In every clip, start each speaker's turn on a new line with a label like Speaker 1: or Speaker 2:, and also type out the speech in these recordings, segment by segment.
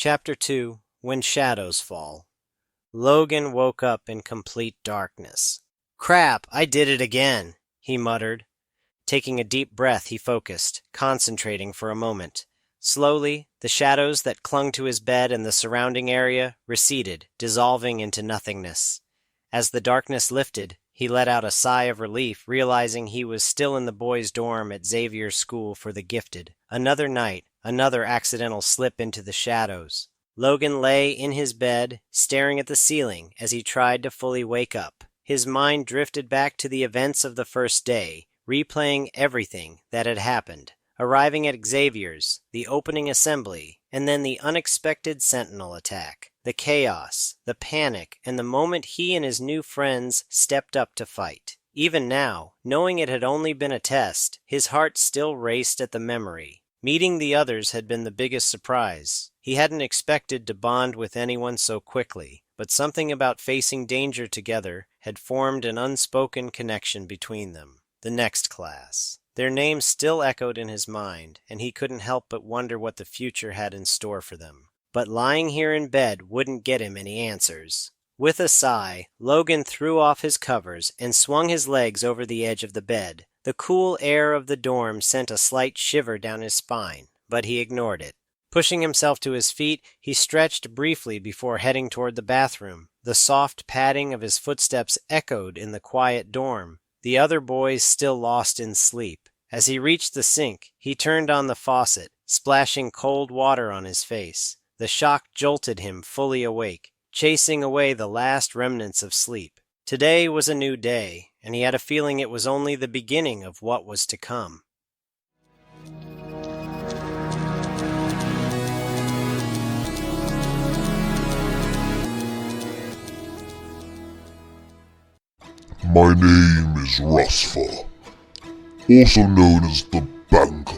Speaker 1: Chapter 2 When Shadows Fall. Logan woke up in complete darkness. "Crap, I did it again," he muttered. Taking a deep breath, he focused, concentrating for a moment. Slowly, the shadows that clung to his bed and the surrounding area receded, dissolving into nothingness. As the darkness lifted, he let out a sigh of relief, realizing he was still in the boys' dorm at Xavier's School for the Gifted. Another night, another accidental slip into the shadows. Logan lay in his bed, staring at the ceiling as he tried to fully wake up. His mind drifted back to the events of the first day, replaying everything that had happened. Arriving at Xavier's, the opening assembly, and then the unexpected Sentinel attack. The chaos, the panic, and the moment he and his new friends stepped up to fight. Even now, knowing it had only been a test, his heart still raced at the memory. Meeting the others had been the biggest surprise. He hadn't expected to bond with anyone so quickly, but something about facing danger together had formed an unspoken connection between them. The NeXt class. Their names still echoed in his mind, and he couldn't help but wonder what the future had in store for them. But lying here in bed wouldn't get him any answers. With a sigh, Logan threw off his covers and swung his legs over the edge of the bed. The cool air of the dorm sent a slight shiver down his spine, but he ignored it. Pushing himself to his feet, he stretched briefly before heading toward the bathroom. The soft padding of his footsteps echoed in the quiet dorm, the other boys still lost in sleep. As he reached the sink, he turned on the faucet, splashing cold water on his face. The shock jolted him fully awake, chasing away the last remnants of sleep. Today was a new day, and he had a feeling it was only the beginning of what was to come.
Speaker 2: My name is Rusfer, also known as the Banker.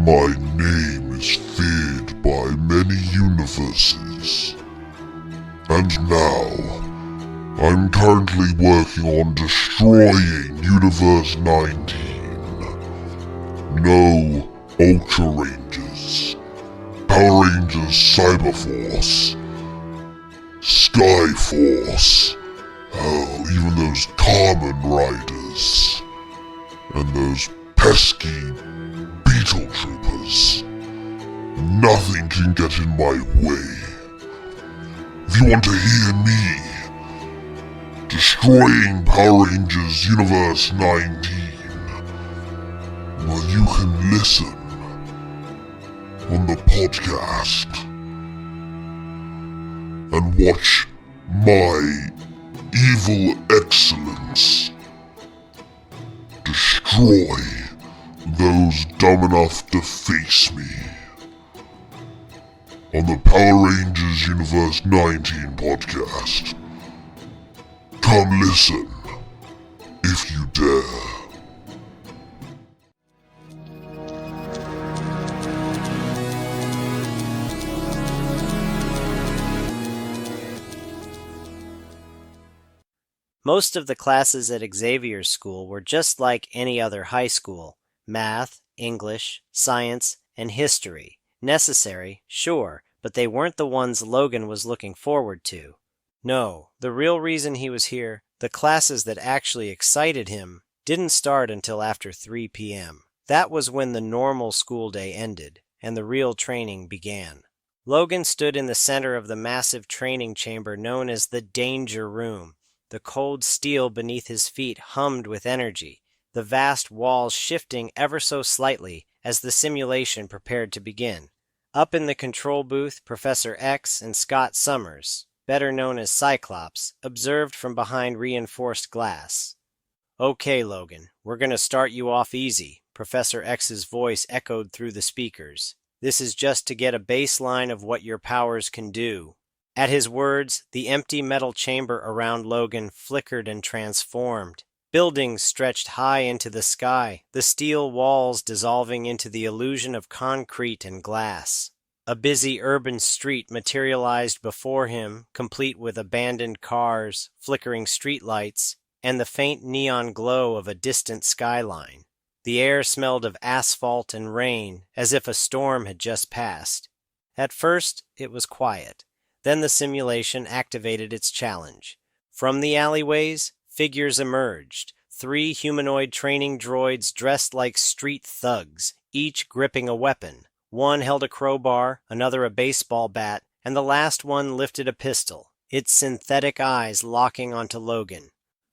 Speaker 2: My name is feared by many universes. And now, I'm currently working on destroying Universe 19. No Ultra Rangers, Power Rangers Cyberforce, Skyforce, hell, even those Kamen Riders, and those pesky Beetle Troopers. Nothing can get in my way. If you want to hear me destroying Power Rangers Universe 19, well, you can listen on the podcast and watch my evil excellence destroy those dumb enough to face me on the Power Rangers Universe 19 podcast. Come listen, if you dare.
Speaker 1: Most of the classes at Xavier's School were just like any other high school. Math, English, science, and history. Necessary, sure, but they weren't the ones Logan was looking forward to. No, the real reason he was here, the classes that actually excited him, didn't start until after 3 p.m. That was when the normal school day ended, and the real training began. Logan stood in the center of the massive training chamber known as the Danger Room. The cold steel beneath his feet hummed with energy, the vast walls shifting ever so slightly as the simulation prepared to begin. Up in the control booth, Professor X and Scott Summers, better known as Cyclops, observed from behind reinforced glass. "Okay, Logan, we're going to start you off easy," Professor X's voice echoed through the speakers. "This is just to get a baseline of what your powers can do." At his words, the empty metal chamber around Logan flickered and transformed. Buildings stretched high into the sky, the steel walls dissolving into the illusion of concrete and glass. A busy urban street materialized before him, complete with abandoned cars, flickering streetlights, and the faint neon glow of a distant skyline. The air smelled of asphalt and rain, as if a storm had just passed. At first, it was quiet. Then the simulation activated its challenge. From the alleyways, figures emerged. 3 humanoid training droids dressed like street thugs, each gripping a weapon. One held a crowbar, another a baseball bat, and the last one lifted a pistol, its synthetic eyes locking onto Logan.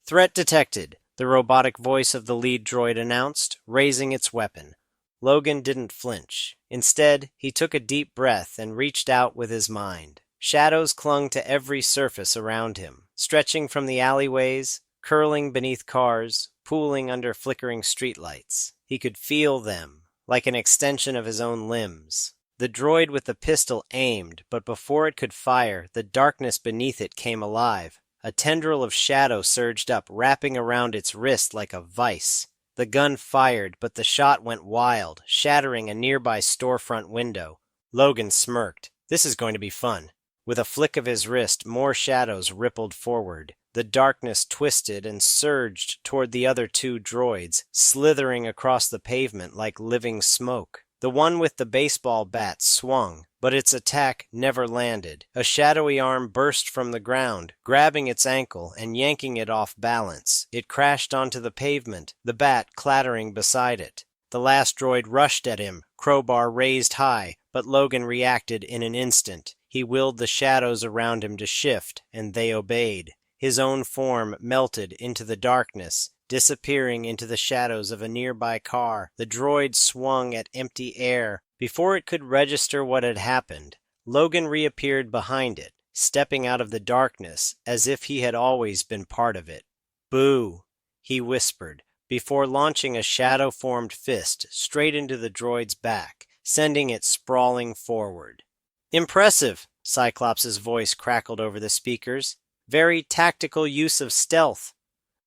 Speaker 1: "Threat detected," the robotic voice of the lead droid announced, raising its weapon. Logan didn't flinch. Instead, he took a deep breath and reached out with his mind. Shadows clung to every surface around him, stretching from the alleyways, curling beneath cars, pooling under flickering streetlights. He could feel them, like an extension of his own limbs. The droid with the pistol aimed, but before it could fire, the darkness beneath it came alive. A tendril of shadow surged up, wrapping around its wrist like a vice. The gun fired, but the shot went wild, shattering a nearby storefront window. Logan smirked. This is going to be fun. With a flick of his wrist, more shadows rippled forward. The darkness twisted and surged toward the other 2 droids, slithering across the pavement like living smoke. The one with the baseball bat swung, but its attack never landed. A shadowy arm burst from the ground, grabbing its ankle and yanking it off balance. It crashed onto the pavement, the bat clattering beside it. The last droid rushed at him, crowbar raised high, but Logan reacted in an instant. He willed the shadows around him to shift, and they obeyed. His own form melted into the darkness, disappearing into the shadows of a nearby car. The droid swung at empty air. Before it could register what had happened, Logan reappeared behind it, stepping out of the darkness as if he had always been part of it. "Boo," he whispered, before launching a shadow-formed fist straight into the droid's back, sending it sprawling forward. "Impressive," Cyclops' voice crackled over the speakers. "Very tactical use of stealth."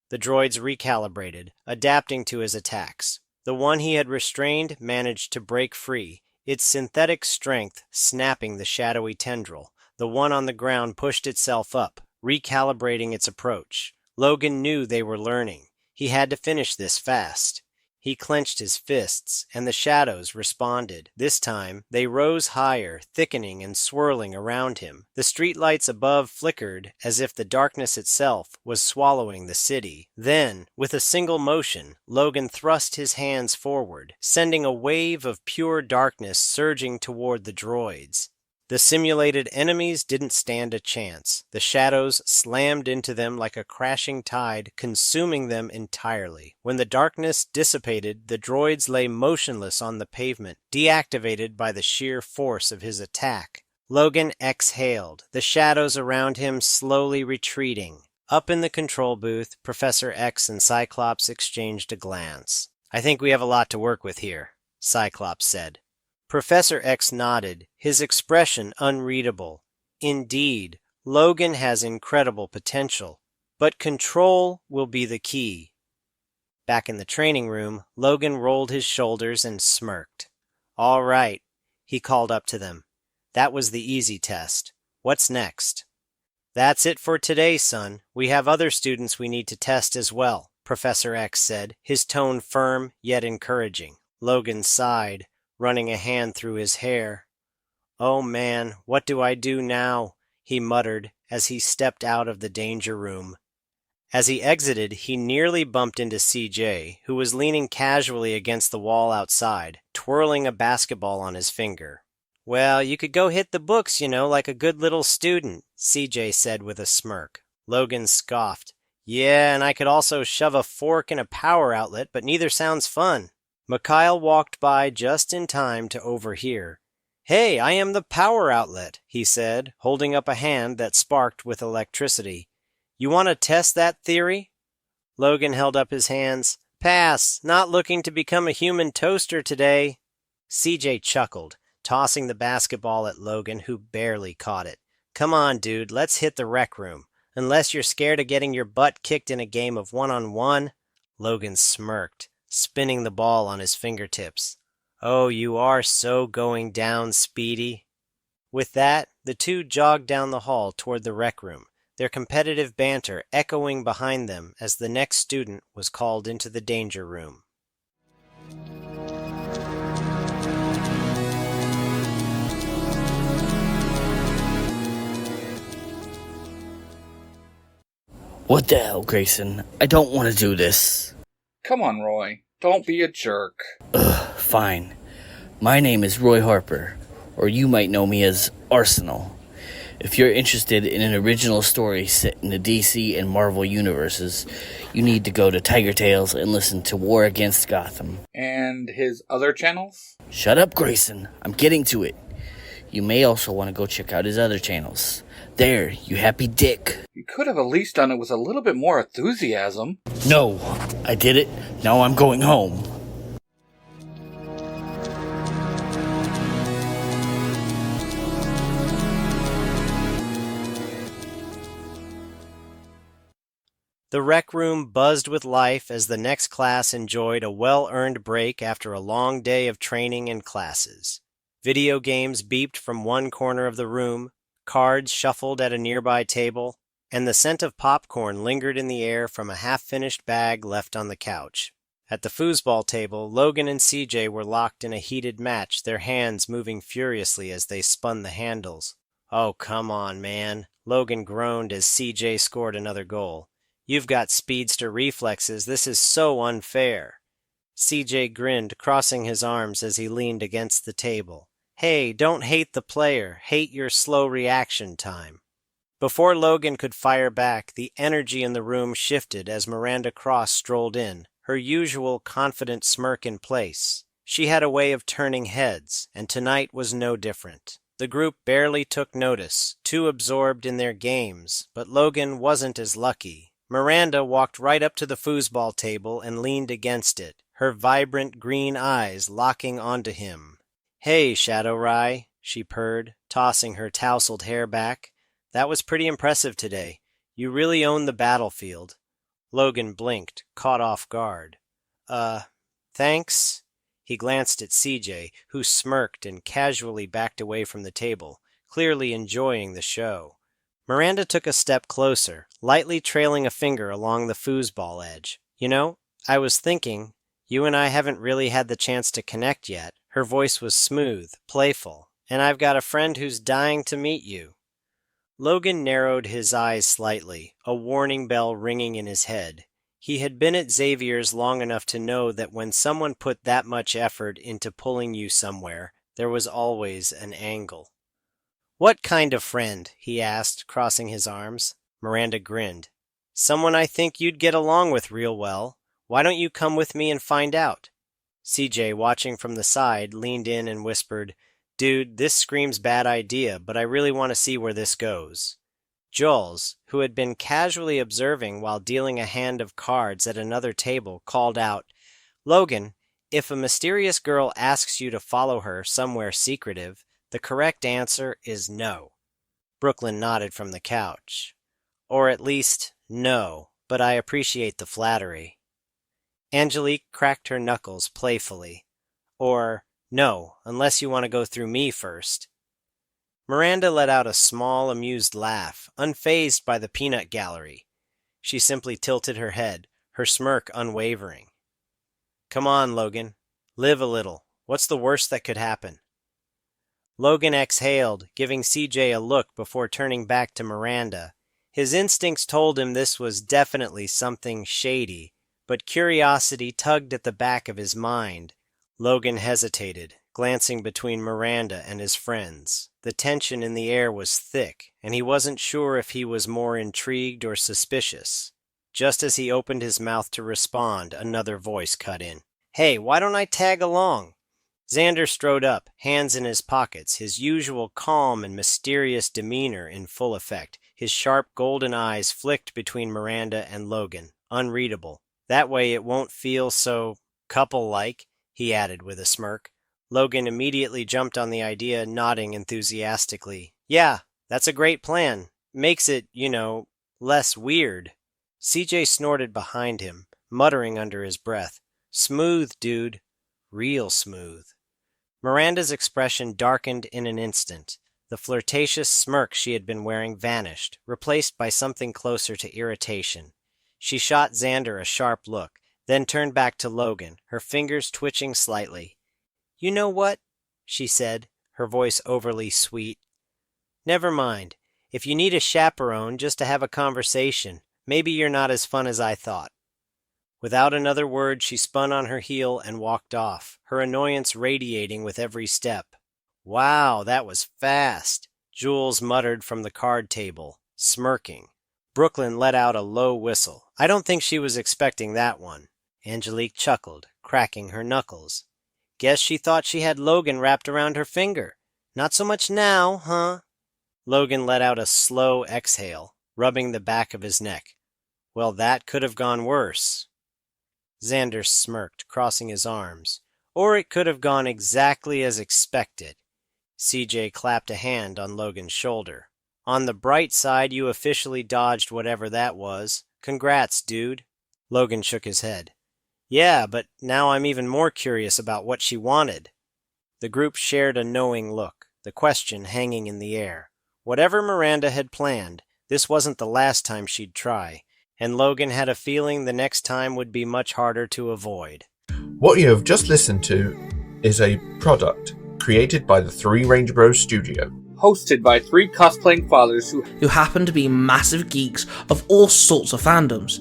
Speaker 1: The droids recalibrated, adapting to his attacks. The one he had restrained managed to break free, its synthetic strength snapping the shadowy tendril. The one on the ground pushed itself up, recalibrating its approach. Logan knew they were learning. He had to finish this fast. He clenched his fists, and the shadows responded. This time, they rose higher, thickening and swirling around him. The streetlights above flickered as if the darkness itself was swallowing the city. Then, with a single motion, Logan thrust his hands forward, sending a wave of pure darkness surging toward the droids. The simulated enemies didn't stand a chance. The shadows slammed into them like a crashing tide, consuming them entirely. When the darkness dissipated, the droids lay motionless on the pavement, deactivated by the sheer force of his attack. Logan exhaled, the shadows around him slowly retreating. Up in the control booth, Professor X and Cyclops exchanged a glance. "I think we have a lot to work with here," Cyclops said. Professor X nodded, his expression unreadable. Indeed, Logan has incredible potential, but control will be the key. Back in the training room, Logan rolled his shoulders and smirked. "All right," he called up to them. "That was the easy test. What's next?" "That's it for today, son. We have other students we need to test as well," Professor X said, his tone firm yet encouraging. Logan sighed, running a hand through his hair. "Oh man, what do I do now?" he muttered as he stepped out of the danger room. As he exited, he nearly bumped into CJ, who was leaning casually against the wall outside, twirling a basketball on his finger. "Well, you could go hit the books, like a good little student," CJ said with a smirk. Logan scoffed. "Yeah, and I could also shove a fork in a power outlet, but neither sounds fun." Mikhail walked by just in time to overhear. "Hey, I am the power outlet," he said, holding up a hand that sparked with electricity. "You want to test that theory?" Logan held up his hands. "Pass, not looking to become a human toaster today." CJ chuckled, tossing the basketball at Logan, who barely caught it. "Come on, dude, let's hit the rec room. Unless you're scared of getting your butt kicked in a game of one-on-one." Logan smirked, spinning the ball on his fingertips. "Oh, you are so going down, Speedy." With that, the two jogged down the hall toward the rec room, their competitive banter echoing behind them as the next student was called into the danger room.
Speaker 3: What the hell, Grayson? I don't want to do this.
Speaker 4: Come on, Roy. Don't be a jerk.
Speaker 3: Fine. My name is Roy Harper, or you might know me as Arsenal. If you're interested in an original story set in the DC and Marvel universes, you need to go to Tiger Tales and listen to War Against Gotham.
Speaker 4: And his other channels?
Speaker 3: Shut up, Grayson. I'm getting to it. You may also want to go check out his other channels. There, you happy dick.
Speaker 4: You could have at least done it with a little bit more enthusiasm.
Speaker 3: No, I did it. Now I'm going home.
Speaker 1: The rec room buzzed with life as the next class enjoyed a well-earned break after a long day of training and classes. Video games beeped from one corner of the room, cards shuffled at a nearby table, and the scent of popcorn lingered in the air from a half-finished bag left on the couch. At the foosball table, Logan and CJ were locked in a heated match, their hands moving furiously as they spun the handles. "Oh, come on, man," Logan groaned as CJ scored another goal. "You've got speedster reflexes. This is so unfair." CJ grinned, crossing his arms as he leaned against the table. "Hey, don't hate the player. Hate your slow reaction time." Before Logan could fire back, the energy in the room shifted as Miranda Cross strolled in, her usual confident smirk in place. She had a way of turning heads, and tonight was no different. The group barely took notice, too absorbed in their games, but Logan wasn't as lucky. Miranda walked right up to the foosball table and leaned against it, her vibrant green eyes locking onto him. "Hey, Shadow Rye," she purred, tossing her tousled hair back. "That was pretty impressive today. You really owned the battlefield." Logan blinked, caught off guard. Thanks?" He glanced at CJ, who smirked and casually backed away from the table, clearly enjoying the show. Miranda took a step closer, lightly trailing a finger along the foosball edge. "You know, I was thinking, you and I haven't really had the chance to connect yet." Her voice was smooth, playful, "and I've got a friend who's dying to meet you." Logan narrowed his eyes slightly, a warning bell ringing in his head. He had been at Xavier's long enough to know that when someone put that much effort into pulling you somewhere, there was always an angle. "What kind of friend?" he asked, crossing his arms. Miranda grinned. "Someone I think you'd get along with real well. Why don't you come with me and find out?" CJ, watching from the side, leaned in and whispered, "Dude, this screams bad idea, but I really want to see where this goes." Jules, who had been casually observing while dealing a hand of cards at another table, called out, "Logan, if a mysterious girl asks you to follow her somewhere secretive, the correct answer is no." Brooklyn nodded from the couch. "Or at least, no, but I appreciate the flattery." Angelique cracked her knuckles playfully. "Or, no, unless you want to go through me first." Miranda let out a small, amused laugh, unfazed by the peanut gallery. She simply tilted her head, her smirk unwavering. "Come on, Logan. Live a little. What's the worst that could happen?" Logan exhaled, giving CJ a look before turning back to Miranda. His instincts told him this was definitely something shady, but curiosity tugged at the back of his mind. Logan hesitated, glancing between Miranda and his friends. The tension in the air was thick, and he wasn't sure if he was more intrigued or suspicious. Just as he opened his mouth to respond, another voice cut in. "Hey, why don't I tag along?" Xander strode up, hands in his pockets, his usual calm and mysterious demeanor in full effect. His sharp golden eyes flicked between Miranda and Logan, unreadable. "That way it won't feel so couple-like," he added with a smirk. Logan immediately jumped on the idea, nodding enthusiastically. "Yeah, that's a great plan. Makes it, less weird." CJ snorted behind him, muttering under his breath. "Smooth, dude. Real smooth." Miranda's expression darkened in an instant. The flirtatious smirk she had been wearing vanished, replaced by something closer to irritation. She shot Xander a sharp look, then turned back to Logan, her fingers twitching slightly. "You know what?" she said, her voice overly sweet. "Never mind. If you need a chaperone just to have a conversation, Maybe you're not as fun as I thought." Without another word, she spun on her heel and walked off, her annoyance radiating with every step. "Wow, that was fast," Jules muttered from the card table, smirking. Brooklyn let out a low whistle. "I don't think she was expecting that one." Angelique chuckled, cracking her knuckles. "Guess she thought she had Logan wrapped around her finger. Not so much now, huh?" Logan let out a slow exhale, rubbing the back of his neck. "Well, that could have gone worse." Xander smirked, crossing his arms. "Or it could have gone exactly as expected." CJ clapped a hand on Logan's shoulder. "On the bright side, you officially dodged whatever that was. Congrats, dude." Logan shook his head. "Yeah, but now I'm even more curious about what she wanted." The group shared a knowing look, the question hanging in the air. Whatever Miranda had planned, this wasn't the last time she'd try, and Logan had a feeling the next time would be much harder to avoid.
Speaker 5: What you have just listened to is a product created by the Three Ranger Bros Studio.
Speaker 4: Hosted by three cosplaying fathers who
Speaker 6: happen to be massive geeks of all sorts of fandoms.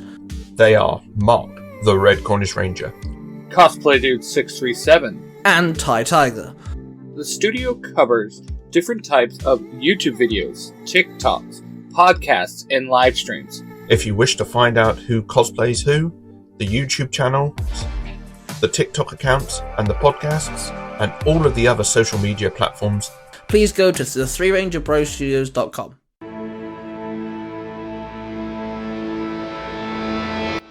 Speaker 5: They are Mark, the Red Cornish Ranger,
Speaker 4: Cosplay Dude 637,
Speaker 6: and Ty Tiger.
Speaker 4: The studio covers different types of YouTube videos, TikToks, podcasts, and live streams.
Speaker 5: If you wish to find out who cosplays who, the YouTube channel, the TikTok accounts, and the podcasts, and all of the other social media platforms,
Speaker 6: please go to the3rangerbrostudios.com.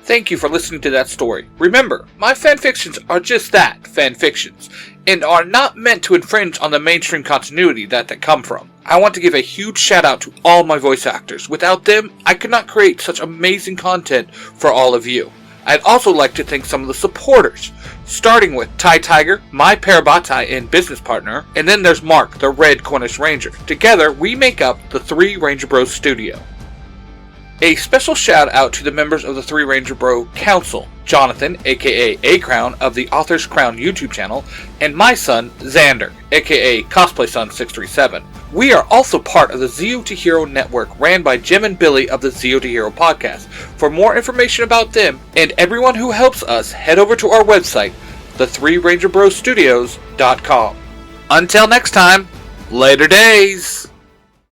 Speaker 4: Thank you for listening to that story. Remember, my fanfictions are just that, fanfictions, and are not meant to infringe on the mainstream continuity that they come from. I want to give a huge shout out to all my voice actors. Without them, I could not create such amazing content for all of you. I'd also like to thank some of the supporters, starting with Ty Tiger, my Parabatai and business partner, and then there's Mark, the Red Cornish Ranger. Together, we make up the Three Ranger Bros Studio. A special shout out to the members of the Three Ranger Bro Council, Jonathan, aka A-Crown of the Author's Crown YouTube channel, and my son, Xander, aka Cosplay Son 637. We are also part of the Zeo to Hero network ran by Jim and Billy of the Zeo to Hero podcast. For more information about them and everyone who helps us, head over to our website, the3rangerbrostudios.com. Until next time, later days!